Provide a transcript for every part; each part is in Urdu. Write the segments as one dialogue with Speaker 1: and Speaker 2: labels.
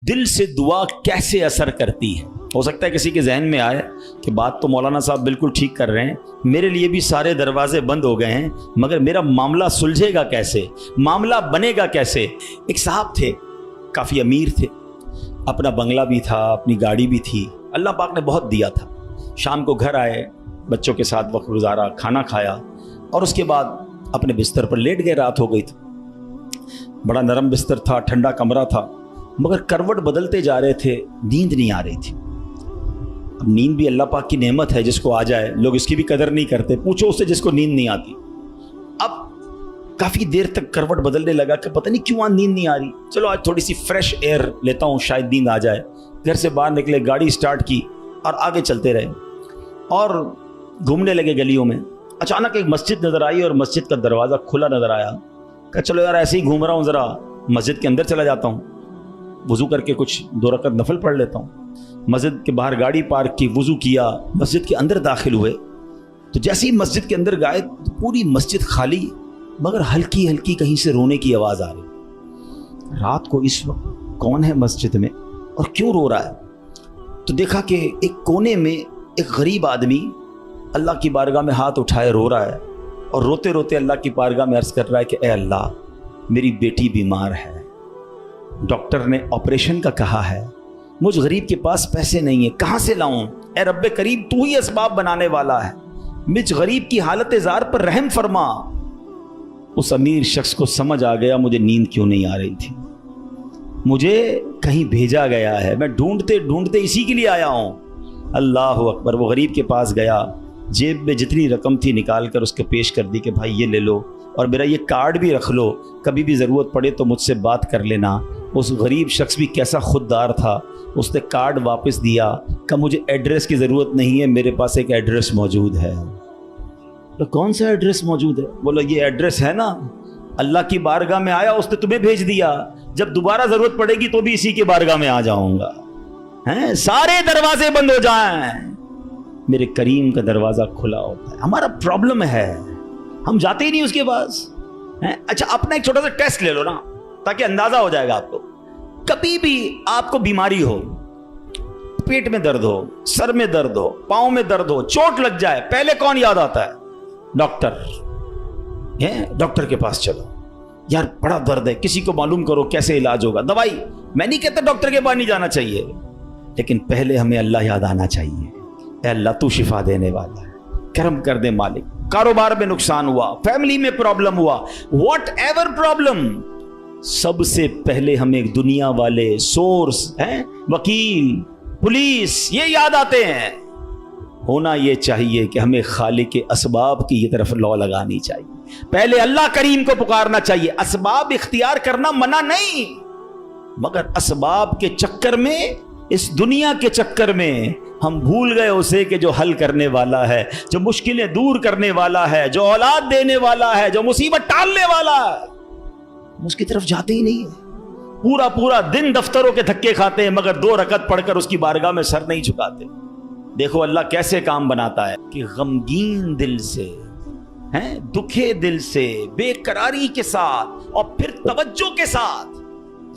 Speaker 1: دل سے دعا کیسے اثر کرتی ہے؟ ہو سکتا ہے کسی کے ذہن میں آئے کہ بات تو مولانا صاحب بالکل ٹھیک کر رہے ہیں، میرے لیے بھی سارے دروازے بند ہو گئے ہیں، مگر میرا معاملہ سلجھے گا کیسے، معاملہ بنے گا کیسے؟ ایک صاحب تھے، کافی امیر تھے، اپنا بنگلہ بھی تھا، اپنی گاڑی بھی تھی، اللہ پاک نے بہت دیا تھا۔ شام کو گھر آئے، بچوں کے ساتھ وقت گزارا، کھانا کھایا اور اس کے بعد اپنے بستر پر لیٹ گئے۔ رات ہو گئی تھی، بڑا نرم بستر تھا، ٹھنڈا کمرہ تھا، مگر کروٹ بدلتے جا رہے تھے، نیند نہیں آ رہی تھی۔ اب نیند بھی اللہ پاک کی نعمت ہے، جس کو آ جائے لوگ اس کی بھی قدر نہیں کرتے، پوچھو اس سے جس کو نیند نہیں آتی۔ اب کافی دیر تک کروٹ بدلنے لگا کہ پتہ نہیں کیوں نیند نہیں آ رہی، چلو آج تھوڑی سی فریش ایئر لیتا ہوں، شاید نیند آ جائے۔ گھر سے باہر نکلے، گاڑی سٹارٹ کی اور آگے چلتے رہے اور گھومنے لگے گلیوں میں۔ اچانک ایک مسجد نظر آئی اور مسجد کا دروازہ کھلا نظر آیا۔ کہا چلو یار ایسے ہی گھوم رہا ہوں، ذرا مسجد کے اندر چلا جاتا ہوں، وضو کر کے کچھ 2 رکعت نفل پڑھ لیتا ہوں۔ مسجد کے باہر گاڑی پارک کی، وضو کیا، مسجد کے اندر داخل ہوئے تو جیسے ہی مسجد کے اندر گئے پوری مسجد خالی، مگر ہلکی ہلکی کہیں سے رونے کی آواز آ رہی۔ رات کو اس وقت کون ہے مسجد میں اور کیوں رو رہا ہے؟ تو دیکھا کہ ایک کونے میں ایک غریب آدمی اللہ کی بارگاہ میں ہاتھ اٹھائے رو رہا ہے اور روتے روتے اللہ کی بارگاہ میں عرض کر رہا ہے کہ اے اللہ، میری بیٹی بیمار ہے، ڈاکٹر نے آپریشن کا کہا ہے، مجھ غریب کے پاس پیسے نہیں ہیں، کہاں سے لاؤں؟ اے رب کریم، تو ہی اسباب بنانے والا ہے، مجھ غریب کی حالت زار پر رحم فرما۔ اس امیر شخص کو سمجھ آ گیا مجھے نیند کیوں نہیں آ رہی تھی، مجھے کہیں بھیجا گیا ہے، میں ڈھونڈتے ڈھونڈتے اسی کے لیے آیا ہوں۔ اللہ اکبر۔ وہ غریب کے پاس گیا، جیب میں جتنی رقم تھی نکال کر اس کو پیش کر دی کہ بھائی یہ لے لو اور میرا یہ کارڈ بھی رکھ لو، کبھی بھی ضرورت پڑے تو مجھ سے بات کر لینا۔ اس غریب شخص بھی کیسا خوددار تھا، اس نے کارڈ واپس دیا کہ مجھے ایڈریس کی ضرورت نہیں ہے، میرے پاس ایک ایڈریس موجود ہے۔ تو کون سا ایڈریس موجود ہے؟ بولا یہ ایڈریس ہے نا، اللہ کی بارگاہ میں آیا، اس نے تمہیں بھیج دیا، جب دوبارہ ضرورت پڑے گی تو بھی اسی کی بارگاہ میں آ جاؤں گا۔ سارے دروازے بند ہو جائیں، میرے کریم کا دروازہ کھلا ہوتا ہے۔ ہمارا پرابلم ہے ہم جاتے ہی نہیں اس کے پاس۔ اچھا اپنا ایک چھوٹا سا ٹیسٹ لے لو نا، تاکہ اندازہ ہو جائے گا آپ کو۔ کبھی بھی آپ کو بیماری ہو، پیٹ میں درد ہو، سر میں درد ہو، پاؤں میں درد ہو، چوٹ لگ جائے، پہلے کون یاد آتا ہے؟ ڈاکٹر۔ ڈاکٹر کے پاس چلو، یار بڑا درد ہے، کسی کو معلوم کرو کیسے علاج ہوگا، دوائی۔ میں نہیں کہتا ڈاکٹر کے پاس نہیں جانا چاہیے، لیکن پہلے ہمیں اللہ یاد آنا چاہیے۔ اے اللہ تو شفا دینے والا ہے، کرم کر دے مالک۔ کاروبار میں نقصان ہوا، فیملی میں پرابلم ہوا، واٹ ایور پرابلم، سب سے پہلے ہمیں دنیا والے، سورس ہیں، وکیل، پولیس، یہ یاد آتے ہیں۔ ہونا یہ چاہیے کہ ہمیں خالق کے اسباب کی یہ طرف لو لگانی چاہیے، پہلے اللہ کریم کو پکارنا چاہیے۔ اسباب اختیار کرنا منع نہیں، مگر اسباب کے چکر میں، اس دنیا کے چکر میں ہم بھول گئے اسے کہ جو حل کرنے والا ہے، جو مشکلیں دور کرنے والا ہے، جو اولاد دینے والا ہے، جو مصیبت ٹالنے والا ہے، اس کی طرف جاتے ہی نہیں ہیں۔ پورا پورا دن دفتروں کے دھکے کھاتے ہیں، مگر 2 رکعت پڑھ کر اس کی بارگاہ میں سر نہیں جھکاتے۔ دیکھو اللہ کیسے کام بناتا ہے کہ غمگین دل سے، دکھے دل سے، بے قراری کے ساتھ اور پھر توجہ کے ساتھ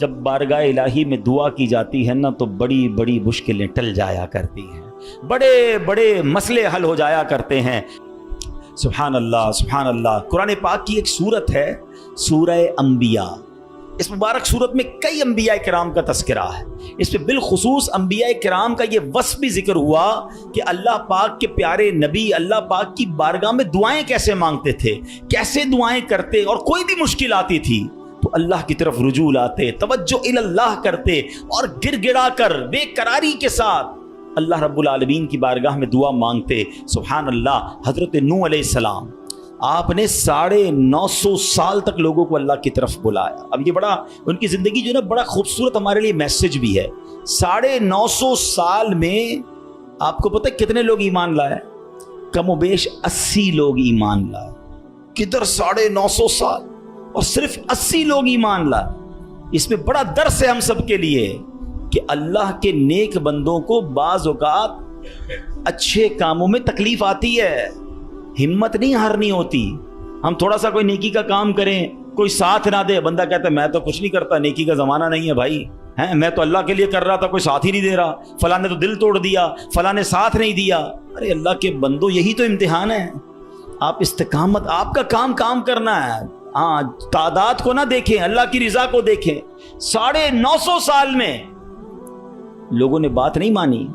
Speaker 1: جب بارگاہ الہی میں دعا کی جاتی ہے نا، تو بڑی بڑی مشکلیں ٹل جایا کرتی ہیں، بڑے بڑے مسئلے حل ہو جایا کرتے ہیں۔ سبحان اللہ، سبحان اللہ۔ قرآن پاک کی ایک سورت ہے سورہ انبیاء، اس مبارک سورت میں کئی انبیاء کرام کا تذکرہ ہے، اس میں بالخصوص انبیاء کرام کا یہ وصف بھی ذکر ہوا کہ اللہ پاک کے پیارے نبی اللہ پاک کی بارگاہ میں دعائیں کیسے مانگتے تھے، کیسے دعائیں کرتے، اور کوئی بھی مشکل آتی تھی تو اللہ کی طرف رجوع لاتے، توجہ اللہ کرتے اور گر گڑا کر بے قراری کے ساتھ اللہ رب العالمین کی بارگاہ میں دعا مانگتے۔ سبحان اللہ۔ حضرت نوح علیہ السلام، آپ نے 950 سال تک لوگوں کو اللہ کی طرف بلایا۔ اب یہ بڑا، ان کی زندگی جو ہے نا، بڑا خوبصورت ہمارے لیے میسج بھی ہے۔ 950 سال میں آپ کو پتہ کتنے لوگ ایمان لائے؟ کم و بیش 80 لوگ ایمان لائے۔ کدھر 950 سال اور صرف 80 لوگ ایمان لائے؟ اس میں بڑا درس ہے ہم سب کے لیے کہ اللہ کے نیک بندوں کو بعض اوقات اچھے کاموں میں تکلیف آتی ہے، ہمت نہیں ہارنی ہوتی۔ ہم تھوڑا سا کوئی نیکی کا کام کریں، کوئی ساتھ نہ دے، بندہ کہتا ہے میں تو کچھ نہیں کرتا، نیکی کا زمانہ نہیں ہے بھائی، ہیں میں تو اللہ کے لیے کر رہا تھا، کوئی ساتھ ہی نہیں دے رہا، فلاں نے تو دل توڑ دیا، فلاں نے ساتھ نہیں دیا۔ ارے اللہ کے بندو، یہی تو امتحان ہے۔ آپ استقامت، آپ کا کام کرنا ہے۔ ہاں، تعداد کو نہ دیکھیں، اللہ کی رضا کو دیکھیں۔ 950 سال میں لوگوں نے بات نہیں مانی،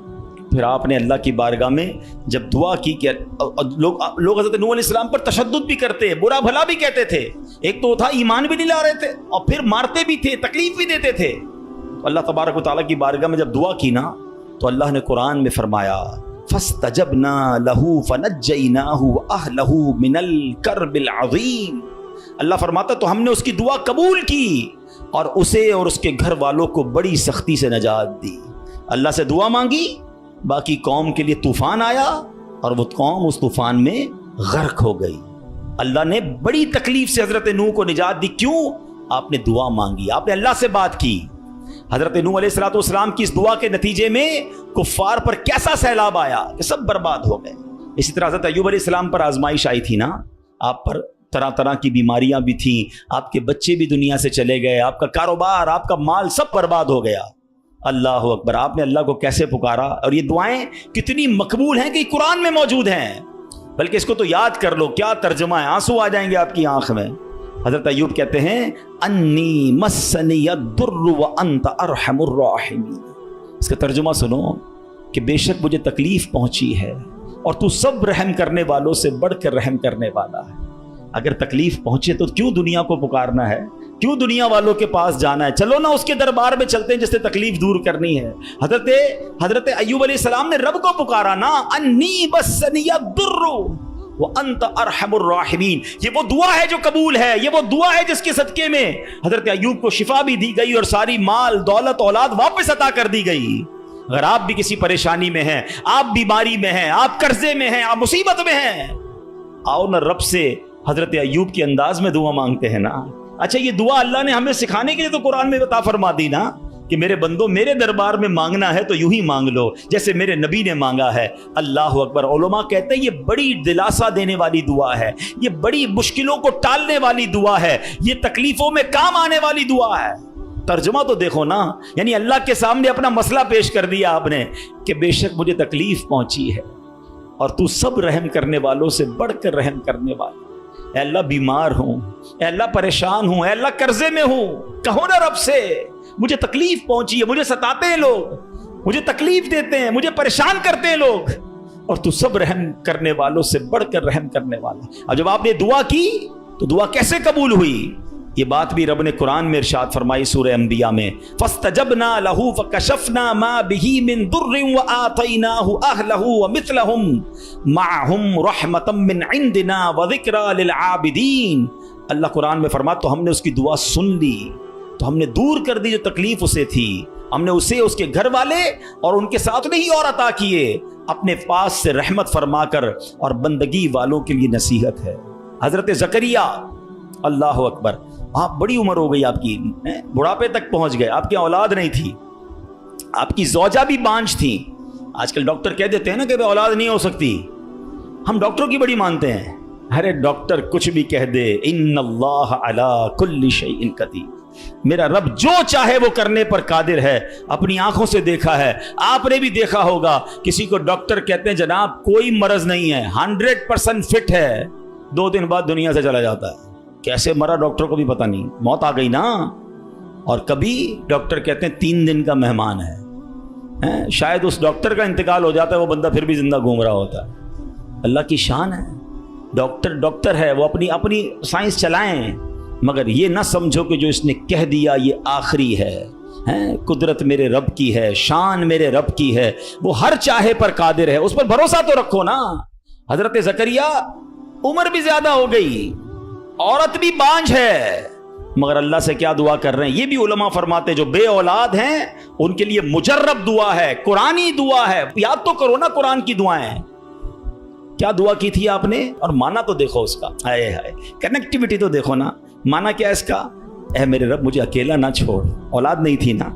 Speaker 1: پھر آپ نے اللہ کی بارگاہ میں جب دعا کی کہ لوگ حضرت نوح علیہ السلام پر تشدد بھی کرتے، برا بھلا بھی کہتے تھے، ایک تو تھا ایمان بھی نہیں لا رہے تھے اور پھر مارتے بھی تھے، تکلیف بھی دیتے تھے۔ تو اللہ تبارک و تعالیٰ کی بارگاہ میں جب دعا کی نا تو اللہ نے قرآن میں فرمایا فَاسْتَجَبْنَا لَهُ فَنَجَّيْنَاهُ وَأَهْلَهُ مِنَ الْكَرْبِ الْعَظِيمِ۔ اللہ فرماتا تو ہم نے اس کی دعا قبول کی اور اسے اور اس کے گھر والوں کو بڑی سختی سے نجات دی۔ اللہ سے دعا مانگی، باقی قوم کے لیے طوفان آیا اور وہ قوم اس طوفان میں غرق ہو گئی۔ اللہ نے بڑی تکلیف سے حضرت نوح کو نجات دی۔ کیوں؟ آپ نے دعا مانگی، آپ نے اللہ سے بات کی۔ حضرت نوح علیہ السلام کی اس دعا کے نتیجے میں کفار پر کیسا سیلاب آیا کہ سب برباد ہو گئے۔ اسی طرح حضرت ایوب علیہ السلام پر آزمائش آئی تھی نا، آپ پر طرح طرح کی بیماریاں بھی تھیں، آپ کے بچے بھی دنیا سے چلے گئے، آپ کا کاروبار، آپ کا مال سب برباد ہو گیا۔ اللہ اکبر، آپ نے اللہ کو کیسے پکارا، اور یہ دعائیں کتنی مقبول ہیں کہ قرآن میں موجود ہیں۔ بلکہ اس کو تو یاد کر لو، کیا ترجمہ ہے، آنسو آ جائیں گے آپ کی آنکھ میں۔ حضرت ایوب کہتے ہیں انی مسنی الضر وانت ارحم الراحمین۔ اس کا ترجمہ سنو کہ بے شک مجھے تکلیف پہنچی ہے اور تو سب رحم کرنے والوں سے بڑھ کر رحم کرنے والا ہے۔ اگر تکلیف پہنچے تو کیوں دنیا کو پکارنا ہے، کیوں دنیا والوں کے پاس جانا ہے؟ چلو نا اس کے دربار میں چلتے ہیں جس سے تکلیف دور کرنی ہے۔ حضرت ایوب علیہ السلام نے رب کو پکارا نا، انی مسنی الضر وانت ارحم الراحمین۔ یہ وہ دعا ہے جو قبول ہے، یہ وہ دعا ہے جس کے صدقے میں حضرت ایوب کو شفا بھی دی گئی اور ساری مال دولت اولاد واپس عطا کر دی گئی۔ اگر آپ بھی کسی پریشانی میں ہیں، آپ بیماری میں ہیں، آپ قرضے میں ہیں، آپ مصیبت میں ہیں، آؤ نا رب سے حضرت ایوب کے انداز میں دعا مانگتے ہیں نا۔ اچھا، یہ دعا اللہ نے ہمیں سکھانے کے لیے تو قرآن میں عطا فرما دی نا کہ میرے بندو میرے دربار میں مانگنا ہے تو یوں ہی مانگ لو جیسے میرے نبی نے مانگا ہے۔ اللہ اکبر۔ علماء کہتے ہیں یہ بڑی دلاسا دینے والی دعا ہے، یہ بڑی مشکلوں کو ٹالنے والی دعا ہے، یہ تکلیفوں میں کام آنے والی دعا ہے۔ ترجمہ تو دیکھو نا، یعنی اللہ کے سامنے اپنا مسئلہ پیش کر دیا آپ نے کہ بے شک مجھے تکلیف پہنچی ہے اور تو سب رحم کرنے والوں سے بڑھ کر رحم کرنے والا۔ اے اللہ بیمار ہوں، اے اللہ پریشان ہوں، اے اللہ قرضے میں ہوں، کہو نا رب سے مجھے تکلیف پہنچی ہے، مجھے ستاتے ہیں لوگ، مجھے تکلیف دیتے ہیں، مجھے پریشان کرتے ہیں لوگ، اور تو سب رحم کرنے والوں سے بڑھ کر رحم کرنے والا۔ اور جب آپ نے دعا کی تو دعا کیسے قبول ہوئی؟ یہ بات بھی رب نے قرآن میں ارشاد فرمائی سورہ انبیاء میں، فَاسْتَجَبْنَا لَهُ فَكَشَفْنَا مَا بِهِ مِن ضُرٍّ وَآتَيْنَاهُ أَهْلَهُ وَمِثْلَهُمْ مَعَهُمْ رَحْمَةً مِّنْ عِنْدِنَا وَذِكْرَىٰ لِلْعَابِدِينَ۔ اللہ قرآن میں فرماتا تو ہم نے اس کی دعا سن لی، تو ہم نے دور کر دی جو تکلیف اسے تھی، ہم نے اسے اس کے گھر والے اور ان کے ساتھ نہیں اور عطا کیے، اپنے پاس سے رحمت فرما کر، اور بندگی والوں کے لیے نصیحت ہے۔ حضرت زکریا، اللہ اکبر، آپ بڑی عمر ہو گئی آپ کی، بڑھاپے تک پہنچ گئے، آپ کی اولاد نہیں تھی، آپ کی زوجہ بھی بانجھ تھی۔ آج کل ڈاکٹر کہہ دیتے ہیں نا کہ اولاد نہیں ہو سکتی، ہم ڈاکٹروں کی بڑی مانتے ہیں۔ ارے ڈاکٹر کچھ بھی کہہ دے، ان اللہ علی کل شیء قدیر، میرا رب جو چاہے وہ کرنے پر قادر ہے۔ اپنی آنکھوں سے دیکھا ہے، آپ نے بھی دیکھا ہوگا، کسی کو ڈاکٹر کہتے ہیں جناب کوئی مرض نہیں ہے، 100% فٹ ہے، 2 دن بعد دنیا سے چلا جاتا ہے۔ کیسے مرا ڈاکٹر کو بھی پتہ نہیں، موت آ گئی نا۔ اور کبھی ڈاکٹر کہتے ہیں 3 دن کا مہمان ہے، شاید اس ڈاکٹر کا انتقال ہو جاتا ہے، وہ بندہ پھر بھی زندہ گھوم رہا ہوتا ہے۔ اللہ کی شان ہے، ڈاکٹر ہے، وہ اپنی سائنس چلائیں، مگر یہ نہ سمجھو کہ جو اس نے کہہ دیا یہ آخری ہے۔ قدرت میرے رب کی ہے، شان میرے رب کی ہے، وہ ہر چاہے پر قادر ہے، اس پر بھروسہ تو رکھو نا۔ حضرت زکریا عمر بھی زیادہ ہو گئی، عورت بھی بانجھ ہے، مگر اللہ سے کیا دعا کر رہے ہیں؟ یہ بھی علماء فرماتے جو بے اولاد ہیں ان کے لیے مجرب دعا ہے، قرآنی دعا ہے۔ یاد تو کرو نا قرآن کی دعائیں، کیا دعا کی تھی آپ نے، اور مانا تو دیکھو اس کا، ہائے ہائے کنیکٹیوٹی تو دیکھو نا۔ مانا کیا اس کا؟ اے میرے رب مجھے اکیلا نہ چھوڑ، اولاد نہیں تھی نا،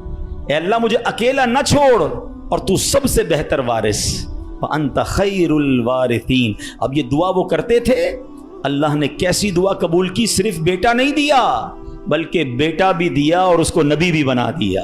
Speaker 1: اے اللہ مجھے اکیلا نہ چھوڑ، اور تو سب سے بہتر وارث، وَأَنْتَ خَيْرُ الْوَارِثِينَ۔ اب یہ دعا وہ کرتے تھے، اللہ نے کیسی دعا قبول کی، صرف بیٹا نہیں دیا بلکہ بیٹا بھی دیا اور اس کو نبی بھی بنا دیا۔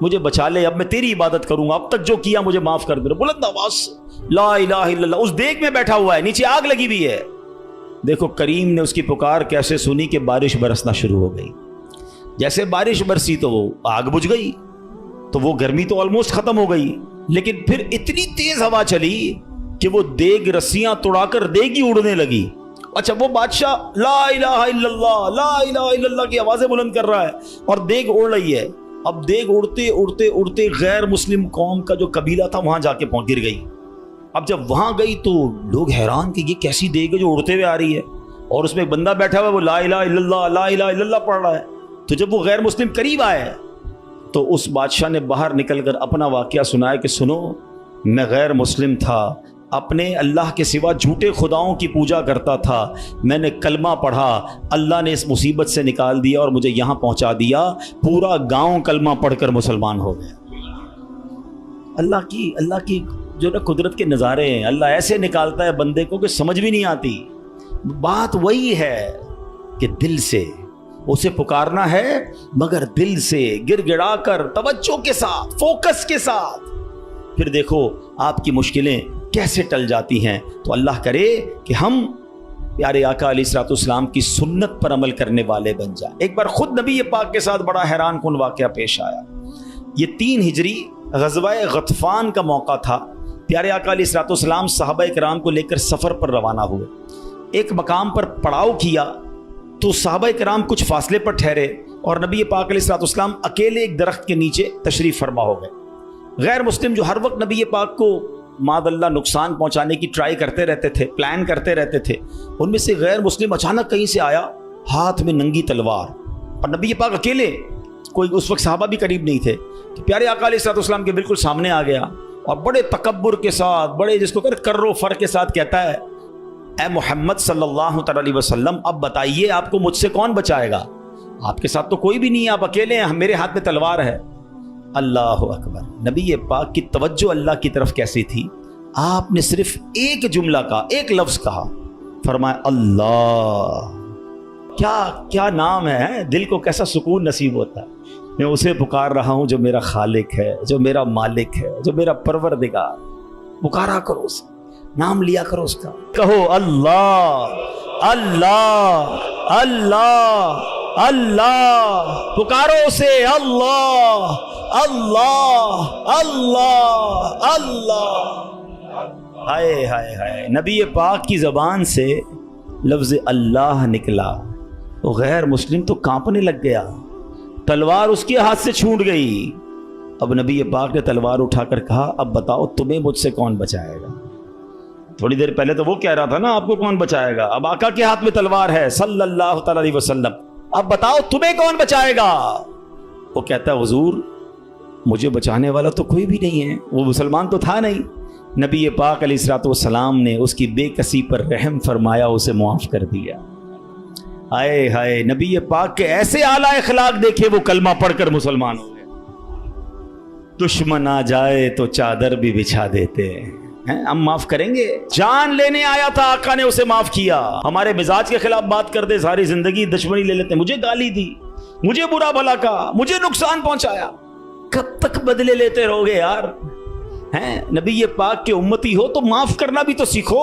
Speaker 1: مجھے بچا لے, اب میں تیری عبادت کروں گا, اب تک جو کیا مجھے معاف کر دے. بلند آواز سے لا الہ الا اللہ. اس دیگ میں بیٹھا ہوا ہے, نیچے آگ لگی ہوئی ہے. دیکھو کریم نے اس کی پکار کیسے سنی کہ بارش برسنا شروع ہو گئی. جیسے بارش برسی تو وہ آگ بجھ گئی, تو وہ گرمی تو آلموسٹ ختم ہو گئی, لیکن پھر اتنی تیز ہوا چلی کہ وہ دیگ رسیاں توڑا کر دیگ ہی اڑنے لگی. اچھا وہ بادشاہ لا الہ الا اللہ لا الہ الا اللہ کی آوازیں بلند کر رہا ہے اور دیگ اڑ رہی ہے. اب دیگ اڑتے اڑتے اڑتے غیر مسلم قوم کا جو قبیلہ تھا وہاں جا کے پہنچ گر گئی. اب جب وہاں گئی تو لوگ حیران کہ یہ کیسی دیگ ہے جو اڑتے ہوئے آ رہی ہے, اور اس میں ایک بندہ بیٹھا ہوا ہے وہ لا الہ الا اللہ لا الہ الا اللہ پڑھ رہا ہے. تو جب وہ غیر مسلم قریب آئے تو اس بادشاہ نے باہر نکل کر اپنا واقعہ سنایا کہ سنو, میں غیر مسلم تھا, اپنے اللہ کے سوا جھوٹے خداؤں کی پوجا کرتا تھا, میں نے کلمہ پڑھا, اللہ نے اس مصیبت سے نکال دیا اور مجھے یہاں پہنچا دیا, پورا گاؤں کلمہ پڑھ کر مسلمان ہو گیا. اللہ کی جو نا قدرت کے نظارے ہیں, اللہ ایسے نکالتا ہے بندے کو کہ سمجھ بھی نہیں آتی. بات وہی ہے کہ دل سے اسے پکارنا ہے, مگر دل سے گر گڑا کر توجہ کے ساتھ فوکس کے ساتھ. پھر دیکھو آپ کی مشکلیں کیسے ٹل جاتی ہیں. تو اللہ کرے کہ ہم پیارے آقا علیہ الصلوۃ والسلام کی سنت پر عمل کرنے والے بن جائیں. ایک بار خود نبی پاک کے ساتھ بڑا حیران کن واقعہ پیش آیا. یہ 3 ہجری غزوہ غطفان کا موقع تھا. پیارے آقا علیہ الصلوۃ والسلام صحابہ کرام کو لے کر سفر پر روانہ ہوئے. ایک مقام پر پڑاؤ کیا تو صحابہ کرام کچھ فاصلے پر ٹھہرے اور نبی پاک علیہ الصلوۃ والسلام اکیلے ایک درخت کے نیچے تشریف فرما ہو گئے. غیر مسلم جو ہر وقت نبی پاک کو معاذ اللہ نقصان پہنچانے کی ٹرائی کرتے رہتے تھے, پلان کرتے رہتے تھے, ان میں سے غیر مسلم اچانک کہیں سے آیا ہاتھ میں ننگی تلوار, اور نبی پاک اکیلے, کوئی اس وقت صحابہ بھی قریب نہیں تھے. تو پیارے آقا علیہ الصلوۃ والسلام کے بالکل سامنے آ گیا اور بڑے تکبر کے ساتھ, بڑے جس کو کر و فر کے ساتھ کہتا ہے, اے محمد صلی اللہ تعالی علیہ وسلم, اب بتائیے آپ کو مجھ سے کون بچائے گا؟ آپ کے ساتھ تو کوئی بھی نہیں ہے, آپ اکیلے ہیں, میرے ہاتھ میں تلوار ہے. اللہ اکبر. نبی پاک کی توجہ اللہ کی طرف کیسی تھی, آپ نے صرف ایک جملہ کا, ایک لفظ کہا, فرمایا اللہ. کیا نام ہے, دل کو کیسا سکون نصیب ہوتا ہے. میں اسے پکار رہا ہوں جو میرا خالق ہے, جو میرا مالک ہے, جو میرا پروردگار. پکارا کرو اسے, نام لیا کرو اس کا, کہو اللہ اللہ اللہ اللہ, پکارو اسے اللہ اللہ اللہ اللہ. ہائے ہائے ہائے, نبی پاک کی زبان سے لفظ اللہ نکلا تو غیر مسلم تو کانپنے لگ گیا, تلوار اس کے ہاتھ سے چھوٹ گئی. اب نبی پاک نے تلوار اٹھا کر کہا, اب بتاؤ تمہیں مجھ سے کون بچائے گا؟ تھوڑی دیر پہلے تو وہ کہہ رہا تھا نا آپ کو کون بچائے گا, اب آقا کے ہاتھ میں تلوار ہے صلی اللہ تعالی علیہ وسلم, اب بتاؤ تمہیں کون بچائے گا؟ وہ کہتا ہے حضور مجھے بچانے والا تو کوئی بھی نہیں ہے, وہ مسلمان تو تھا نہیں. نبی پاک علیہ الصلوۃ والسلام نے اس کی بے کسی پر رحم فرمایا, اسے معاف کر دیا. آئے ہائے, نبی پاک کے ایسے اعلیٰ اخلاق دیکھے, وہ کلمہ پڑھ کر مسلمان ہو گئے. دشمن آ جائے تو چادر بھی بچھا دیتے ہیں, ہم معاف کریں گے. جان لینے آیا تھا, آقا نے اسے معاف کیا. ہمارے مزاج کے خلاف بات کر دے, ساری زندگی دشمنی لے لیتے, مجھے گالی دی, مجھے برا بھلا کہا, مجھے نقصان پہنچایا. کب تک بدلے لیتے رہو گے یار؟ نبی پاک کے امتی ہو تو معاف کرنا بھی تو سیکھو.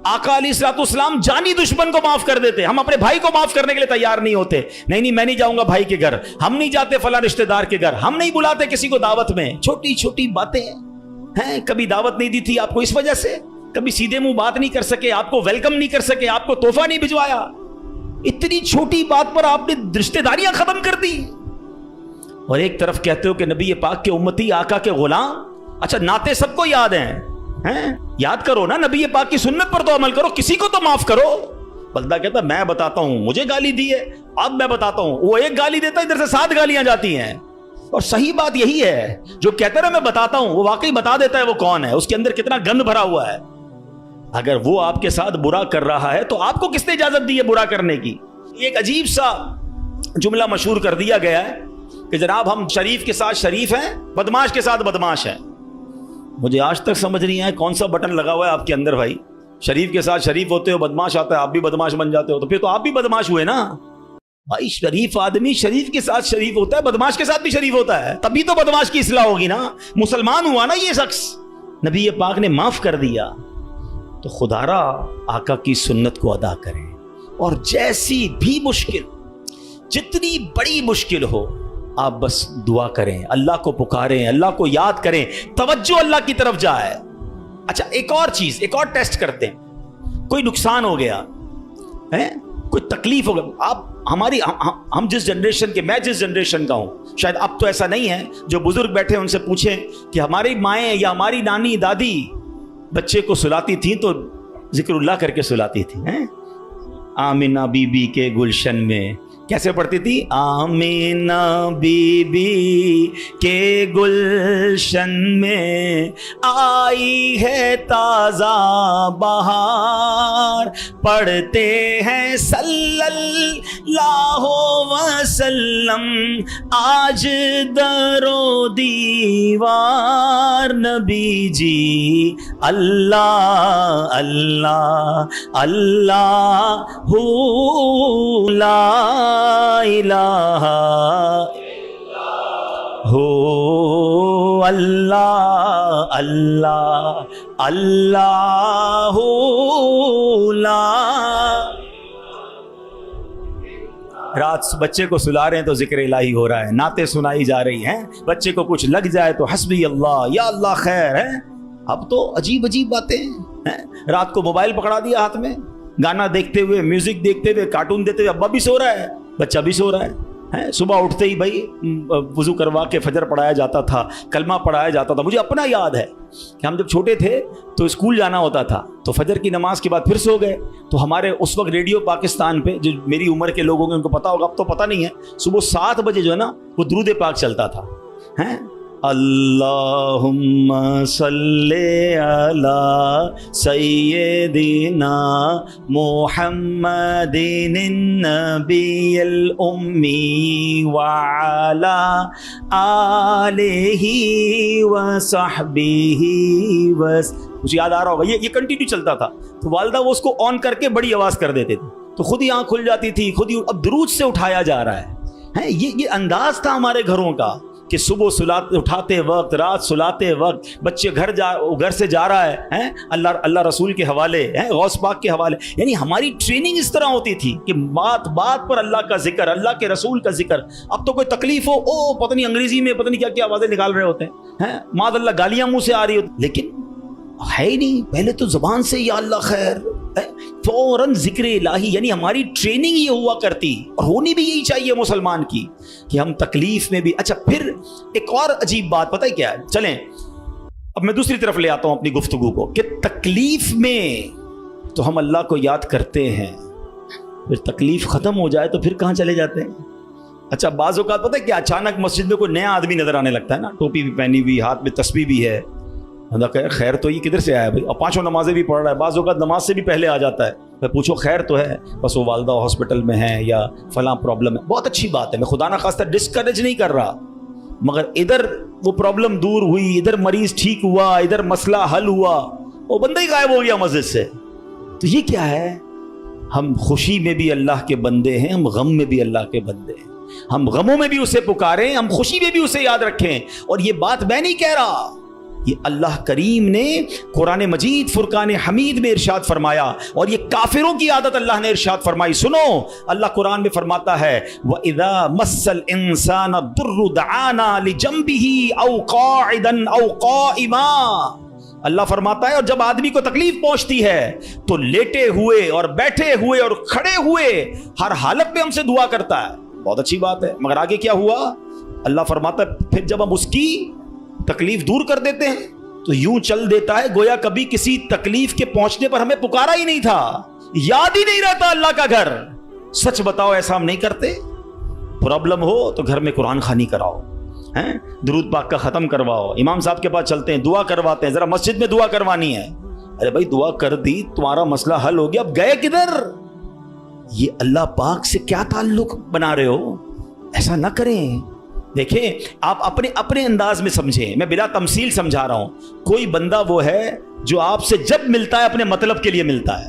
Speaker 1: آقا علیہ الصلوۃ والسلام جانی دشمن کو معاف کر دیتے, ہم اپنے بھائی کو معاف کرنے کے لیے تیار نہیں ہوتے. نہیں میں نہیں جاؤں گا بھائی کے گھر, ہم نہیں جاتے فلاں رشتہ دار کے گھر, ہم نہیں بلاتے کسی کو دعوت میں. چھوٹی چھوٹی باتیں ہیں, کبھی دعوت نہیں دی تھی آپ کو اس وجہ سے, کبھی سیدھے منہ بات نہیں کر سکے, آپ کو ویلکم نہیں کر سکے, آپ کو تحفہ نہیں بھجوایا, اتنی چھوٹی بات پر آپ نے رشتہ داریاں ختم کر دی. اور ایک طرف کہتے ہو کہ نبی پاک کے امتی, آقا کے غلام. اچھا نعتیں سب کو یاد ہیں, یاد کرو نا, نبی پاک کی سنت پر تو عمل کرو, کسی کو تو معاف کرو. بندہ کہتا میں بتاتا ہوں, مجھے گالی دی ہے, اب میں بتاتا ہوں. وہ ایک گالی دیتا ہے, ادھر سے 7 گالیاں جاتی ہیں. اور صحیح بات یہی ہے, جو کہتا ہے میں بتاتا ہوں, وہ واقعی بتا دیتا ہے وہ کون ہے, اس کے اندر کتنا گند بھرا ہوا ہے. اگر وہ آپ کے ساتھ برا کر رہا ہے تو آپ کو کس نے اجازت دی ہے برا کرنے کی؟ ایک عجیب سا جملہ مشہور کر دیا گیا ہے کہ جناب ہم شریف کے ساتھ شریف ہیں, بدماش کے ساتھ بدماش ہیں. مجھے آج تک سمجھ نہیں آیا کون سا بٹن لگا ہوا ہے آپ کے اندر بھائی. شریف کے ساتھ شریف ہوتے ہو, بدماش آتا ہے آپ بھی بدماش بن جاتے ہو, تو پھر تو آپ بھی بدماش ہوئے نا. بھائی شریف آدمی شریف کے ساتھ شریف ہوتا ہے، بدماش کے ساتھ بھی شریف ہوتا ہے، تبھی تو بدماش کی اصلاح ہوگی نا، مسلمان ہوا نا یہ شخص، نبی پاک نے معاف کر دیا۔ تو خدا را آقا کی سنت کو ادا کریں، اور جیسی بھی مشکل، جتنی بڑی مشکل ہو، آپ بس دعا کریں، اللہ کو پکاریں، اللہ کو یاد کریں، توجہ اللہ کی طرف جائے۔ اچھا ایک اور چیز، ایک اور ٹیسٹ کرتے ہیں، کوئی نقصان ہو گیا ہے، کوئی تکلیف ہو گیا، آپ ہماری ہم جس جنریشن کے، میں جس جنریشن کا ہوں، شاید اب تو ایسا نہیں ہے، جو بزرگ بیٹھے ان سے پوچھیں کہ ہماری مائیں یا ہماری نانی دادی بچے کو سلاتی تھیں تو ذکر اللہ کر کے سلاتی تھیں، آمینہ بی بی کے گلشن میں کیسے پڑھتی تھی؟ آمینہ بی بی کے گلشن میں آئی ہے تازہ بہار، پڑھتے ہیں صلی اللہ وسلم آج در و دیوار، نبی جی اللہ اللہ اللہ لا الہ ہو اللہ اللہ اللہ لا۔ رات بچے کو سلا رہے ہیں تو ذکر الہی ہو رہا ہے، نعتیں سنائی جا رہی ہیں، بچے کو کچھ لگ جائے تو حسبی اللہ یا اللہ خیر ہے۔ اب تو عجیب عجیب باتیں ہیں، رات کو موبائل پکڑا دیا ہاتھ میں، گانا دیکھتے ہوئے، میوزک دیکھتے ہوئے، کارٹون دیکھتے ہوئے، ابا بھی سو رہا ہے، بچہ بھی سو رہا ہے۔ صبح اٹھتے ہی بھائی وضو کروا کے فجر پڑھایا جاتا تھا، کلمہ پڑھایا جاتا تھا۔ مجھے اپنا یاد ہے کہ ہم جب چھوٹے تھے تو اسکول جانا ہوتا تھا، تو فجر کی نماز کے بعد پھر سو گئے، تو ہمارے اس وقت ریڈیو پاکستان پہ، جو میری عمر کے لوگ ہوں گے ان کو پتا ہوگا، اب تو پتہ نہیں ہے، صبح 7 بجے جو ہے نا وہ درود پاک چلتا تھا، اللہم صلی علی سیدنا محمد النبی الامی وعلی آلہ وصحبہ مجھے یاد آ رہا ہوگا، یہ کنٹینیو چلتا تھا، تو والدہ وہ اس کو آن کر کے بڑی آواز کر دیتے تھے، تو خود ہی آنکھ کھل جاتی تھی، خود ہی اب درود سے اٹھایا جا رہا ہے۔ یہ انداز تھا ہمارے گھروں کا کہ صبح اٹھاتے وقت، رات سلاتے وقت، بچے گھر سے جا رہا ہے اللہ رسول کے حوالے، غوث پاک کے حوالے، یعنی ہماری ٹریننگ اس طرح ہوتی تھی کہ بات بات پر اللہ کا ذکر، اللہ کے رسول کا ذکر۔ اب تو کوئی تکلیف ہو، پتہ نہیں انگریزی میں پتہ نہیں کیا کیا آوازیں نکال رہے ہوتے ہیں، معاذ اللہ گالیاں منہ سے آ رہی ہوتی، لیکن ہے ہی نہیں، پہلے تو زبان سے یا اللہ خیر، فوراً ذکر الہی، یعنی ہماری ٹریننگ یہ ہوا کرتی، اور ہونی بھی یہی چاہیے مسلمان کی، کہ ہم تکلیف میں بھی۔ اچھا پھر ایک اور عجیب بات پتہ ہے کیا ہے، چلیں اب میں دوسری طرف لے آتا ہوں اپنی گفتگو کو، کہ تکلیف میں تو ہم اللہ کو یاد کرتے ہیں، پھر تکلیف ختم ہو جائے تو پھر کہاں چلے جاتے ہیں؟ اچھا بعض اوقات پتہ ہے کہ اچانک مسجد میں کوئی نیا آدمی نظر آنے لگتا ہے نا، ٹوپی بھی پہنی ہوئی، ہاتھ میں تسبیح بھی ہے، خیر تو یہ کدھر سے آیا بھائی، اور 5 نمازیں بھی پڑھ رہا ہے، بعض اوقات نماز سے بھی پہلے آ جاتا ہے، میں پوچھو خیر تو ہے، بس وہ والدہ ہاسپٹل میں ہے یا فلاں پرابلم ہے، بہت اچھی بات ہے، میں خدا نہ خواستہ ڈسکریج نہیں کر رہا، مگر ادھر وہ پرابلم دور ہوئی، ادھر مریض ٹھیک ہوا، ادھر مسئلہ حل ہوا، وہ بندہ ہی غائب ہو گیا مسجد سے، تو یہ کیا ہے؟ ہم خوشی میں بھی اللہ کے بندے ہیں، ہم غم میں بھی اللہ کے بندے ہیں، ہم غموں میں بھی اسے پکاریں، ہم خوشی میں بھی اسے یاد رکھیں۔ اور یہ بات میں نہیں کہہ رہا، یہ اللہ کریم نے قرآن مجید فرقان حمید میں ارشاد فرمایا، اور یہ کافروں کی عادت اللہ نے ارشاد فرمائی۔ سنو، اللہ قرآن میں فرماتا ہے وَإِذَا مَسَّ الْإِنسَانَ الضُّرُّ دَعَانَا لِجَنبِهِ أَوْ قَاعِدًا أَوْ قَائِمًا، اللہ فرماتا ہے اور جب آدمی کو تکلیف پہنچتی ہے تو لیٹے ہوئے اور بیٹھے ہوئے اور کھڑے ہوئے ہر حالت میں ہم سے دعا کرتا ہے۔ بہت اچھی بات ہے، مگر آگے کیا ہوا؟ اللہ فرماتا ہے پھر جب ہم اس کی تکلیف دور کر دیتے ہیں تو یوں چل دیتا ہے گویا کبھی کسی تکلیف کے پہنچنے پر ہمیں پکارا ہی نہیں تھا، یاد ہی نہیں رہتا اللہ کا گھر۔ سچ بتاؤ ایسا ہم نہیں کرتے؟ پرابلم ہو تو گھر میں قرآن خوانی کراؤ، درود پاک کا ختم کرواؤ، امام صاحب کے پاس چلتے ہیں، دعا کرواتے ہیں، ذرا مسجد میں دعا کروانی ہے۔ ارے بھائی دعا کر دی، تمہارا مسئلہ حل ہو گیا، اب گئے کدھر؟ یہ اللہ پاک سے کیا تعلق بنا رہے ہو؟ ایسا نہ کریں۔ دیکھیں آپ اپنے انداز میں سمجھیں، میں بلا تمثیل سمجھا رہا ہوں۔ کوئی بندہ وہ ہے جو آپ سے جب ملتا ہے اپنے مطلب کے لیے ملتا ہے،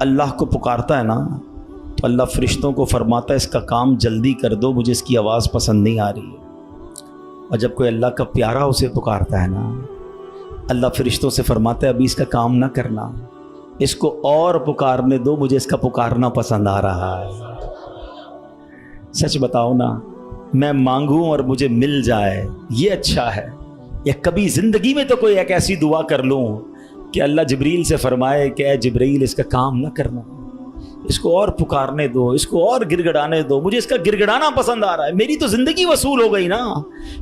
Speaker 1: اللہ کو پکارتا ہے نا تو اللہ فرشتوں کو فرماتا ہے اس کا کام جلدی کر دو، مجھے اس کی آواز پسند نہیں آ رہی ہے۔ اور جب کوئی اللہ کا پیارا اسے پکارتا ہے نا، اللہ فرشتوں سے فرماتا ہے ابھی اس کا کام نہ کرنا، اس کو اور پکارنے دو، مجھے اس کا پکارنا پسند آ رہا ہے۔ سچ بتاؤ نا، میں مانگوں اور مجھے مل جائے یہ اچھا ہے، یا کبھی زندگی میں تو کوئی ایک ایسی دعا کر لوں کہ اللہ جبریل سے فرمائے کہ اے جبریل اس کا کام نہ کرنا، اس کو اور پکارنے دو، اس کو اور گڑگڑانے دو، مجھے اس کا گڑگڑانا پسند آ رہا ہے۔ میری تو زندگی وصول ہو گئی نا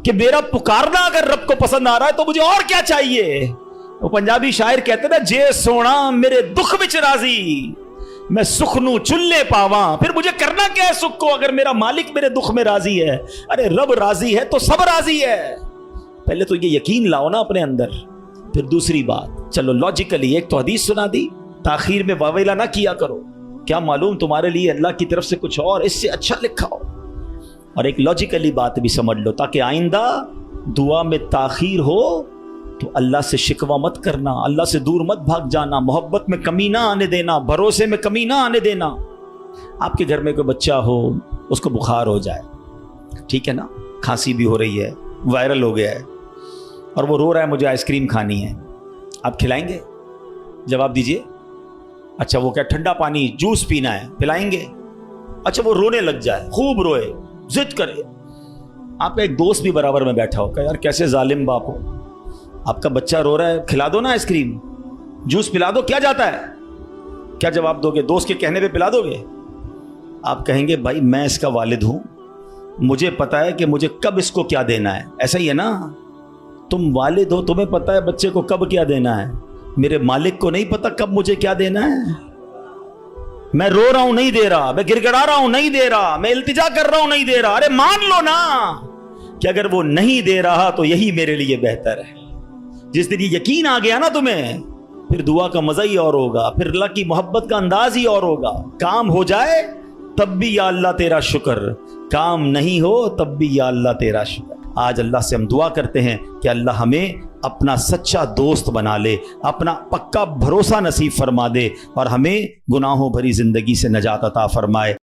Speaker 1: کہ میرا پکارنا اگر رب کو پسند آ رہا ہے تو مجھے اور کیا چاہیے۔ وہ پنجابی شاعر کہتے نا، جے سونا میرے دکھ وچ راضی، میں سکھ نو چلے پاواں، پھر مجھے کرنا کیا ہے سکھ کو اگر میرا مالک میرے دکھ میں راضی ہے۔ ارے رب راضی ہے تو سب راضی ہے۔ پہلے تو یہ یقین لاؤ نا اپنے اندر، پھر دوسری بات چلو لاجیکلی ایک تو حدیث سنا دی، تاخیر میں واویلا نہ کیا کرو، کیا معلوم تمہارے لیے اللہ کی طرف سے کچھ اور اس سے اچھا لکھا ہو، اور ایک لاجیکلی بات بھی سمجھ لو تاکہ آئندہ دعا میں تاخیر ہو تو اللہ سے شکوہ مت کرنا، اللہ سے دور مت بھاگ جانا، محبت میں کمی نہ آنے دینا، بھروسے میں کمی نہ آنے دینا۔ آپ کے گھر میں کوئی بچہ ہو، اس کو بخار ہو جائے، ٹھیک ہے نا، کھانسی بھی ہو رہی ہے، وائرل ہو گیا ہے، اور وہ رو رہا ہے مجھے آئس کریم کھانی ہے، آپ کھلائیں گے؟ جواب دیجئے۔ اچھا وہ کیا ٹھنڈا پانی جوس پینا ہے، پلائیں گے؟ اچھا وہ رونے لگ جائے، خوب روئے، ضد کرے، آپ کا ایک دوست بھی برابر میں بیٹھا ہو کہ یار کیسے ظالم باپ ہو، آپ کا بچہ رو رہا ہے، کھلا دو نا آئس کریم، جوس پلا دو، کیا جاتا ہے؟ کیا جواب دو گے؟ دوست کے کہنے پہ پلا دو گے؟ آپ کہیں گے بھائی میں اس کا والد ہوں، مجھے پتا ہے کہ مجھے کب اس کو کیا دینا ہے، ایسا ہی ہے نا؟ تم والد ہو، تمہیں پتا ہے بچے کو کب کیا دینا ہے، میرے مالک کو نہیں پتا کب مجھے کیا دینا ہے؟ میں رو رہا ہوں نہیں دے رہا، میں گڑگڑا رہا ہوں نہیں دے رہا، میں التجا کر رہا ہوں نہیں دے رہا، ارے مان لو نا کہ اگر وہ نہیں دے رہا تو یہی میرے لیے بہتر ہے۔ جس دن یہ یقین آ گیا نا تمہیں، پھر دعا کا مزہ ہی اور ہوگا، پھر اللہ کی محبت کا انداز ہی اور ہوگا۔ کام ہو جائے تب بھی یا اللہ تیرا شکر، کام نہیں ہو تب بھی یا اللہ تیرا شکر۔ آج اللہ سے ہم دعا کرتے ہیں کہ اللہ ہمیں اپنا سچا دوست بنا لے، اپنا پکا بھروسہ نصیب فرما دے، اور ہمیں گناہوں بھری زندگی سے نجات عطا فرمائے۔